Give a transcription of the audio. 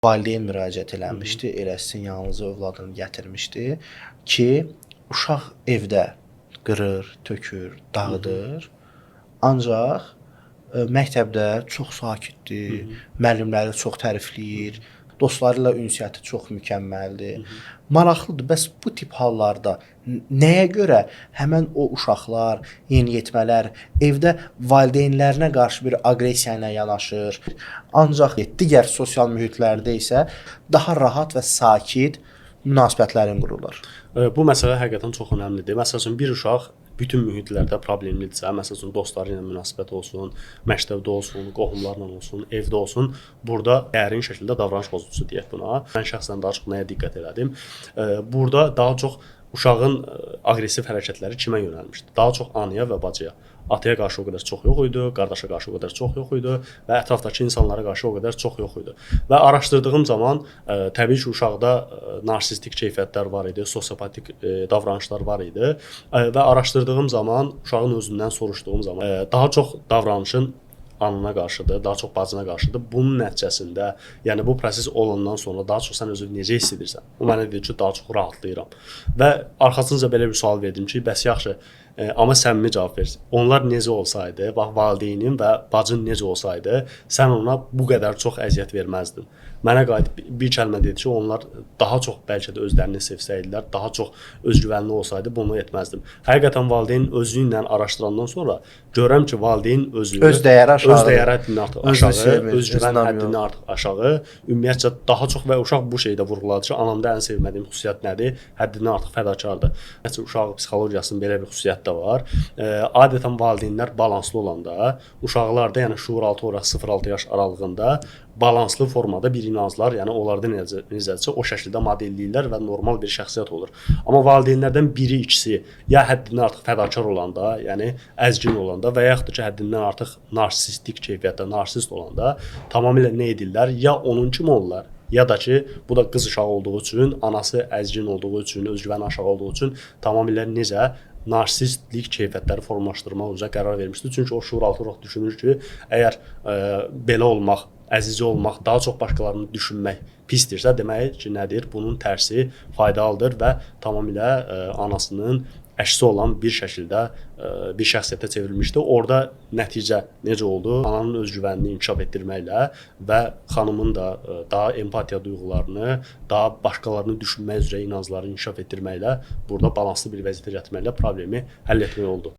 Valideyn müraciət eləmişdi, eləsin yalnız övladını gətirmişdi ki, uşaq evdə qırır, tökür, dağıdır. Ancaq məktəbdə çox sakitdir, müəllimləri çox tərifləyir, dostları ilə ünsiyyəti çox mükəmməldir. Maraqlıdır, bəs bu tip hallarda nəyə görə həmən o uşaqlar, yeniyetmələr evdə valideynlərinə qarşı bir aqressiya ilə yanaşır, ancaq digər sosial mühitlərdə isə daha rahat və sakit münasibətlərin qurulur? Bu məsələ həqiqətən çox önəmlidir. Məsələn, bir uşaq bütün mühitlərdə problemlidirsə, məsələn, dostları ilə münasibət olsun, məktəbdə olsun, qohumlarla olsun, evdə olsun, burada dərin şəkildə davranış pozuntusu deyək buna. Mən şəxsən daha çox nəyə diqqət elədim? Burada daha çox uşağın aqressiv hərəkətləri kimə yönəlmişdi? Daha çox anaya və bacıya. Ataya qarşı o qədər çox yox idi, qardaşa qarşı o qədər çox yox idi və ətrafdakı insanlara qarşı o qədər çox yox idi. Və araşdırdığım zaman təbii ki, uşaqda narsistik keyfiyyətlər var idi, sosiopatik davranışlar var idi və araşdırdığım zaman, uşağın özündən soruşduğum zaman daha çox davranışın anana qarşıdır, daha çox bacına qarşıdır. Bunun nəticəsində, yəni bu proses olandan sonra daha çox sən özünü necə hiss edirsən? O mənə deyir ki, daha çox rahatlayıram. Və arxasınca belə bir sual verdim ki, bəs yaxşı, amma səmimi cavab ver. Onlar necə olsaydı, bax valideynin və bacın necə olsaydı, sən ona bu qədər çox əziyyət verməzdin. Mənə qayıdıb bir kəlmə dedi ki, onlar daha çox bəlkə də özlərini sevsəydilər, daha çox özgüvənli olsaydı bunu etməzdim. Həqiqətən valideyn özü ilə araşdırandan sonra görürəm ki, valideyn öz dəyəri aşağı, öz dəyəri həddindən artıq aşağı, özgüvən həddindən artıq aşağı, ümumiyyətcə daha çox və uşaq bu şeydə vurğuladı ki, anamda ən sevmədiyim xüsusiyyət nədir? Həddindən artıq fədakardır. Uşaq psixologiyasının belə bir xüsusiyyəti də var. Adətən valideynlər balanslı olanda, uşaqlarda, yəni şuuraltı olaraq 0-6 yaş aralığında balanslı formada bir inanclar, yəni onlarda necəsə o şəkildə modelləyirlər və normal bir şəxsiyyət olur. Amma valideynlərdən biri, ikisi ya həddindən artıq fədakar olanda, yəni əzgin olanda və yaxud da ki, həddindən artıq narsistik keyfiyyətdə, narsist olanda tamamilə nə edirlər? Ya onun kimi olurlar, ya da ki, bu da qız uşağı olduğu üçün, anası əzgin olduğu üçün, özgüvəni aşağı olduğu üçün tamamilə necə narsistlik keyfiyyətləri formalaşdırmaq üzrə qərar vermişdi. Çünki o şuuraltı olaraq düşünür ki, əgər belə olmaq, əzizcə olmaq, daha çox başqalarını düşünmək pisdirsə, demək ki, nədir? Bunun tərsi faydalıdır və tamamilə anasının əksi olan bir şəkildə bir şəxsiyyətə çevrilmişdi. Orada nəticə necə oldu? Ananın özgüvənini inkişaf etdirməklə və xanımın da daha empatiya duyğularını, daha başqalarını düşünmək üzrə inancları inkişaf etdirməklə burada balanslı bir vəziyyətə gətirməklə problemi həll etmək oldu.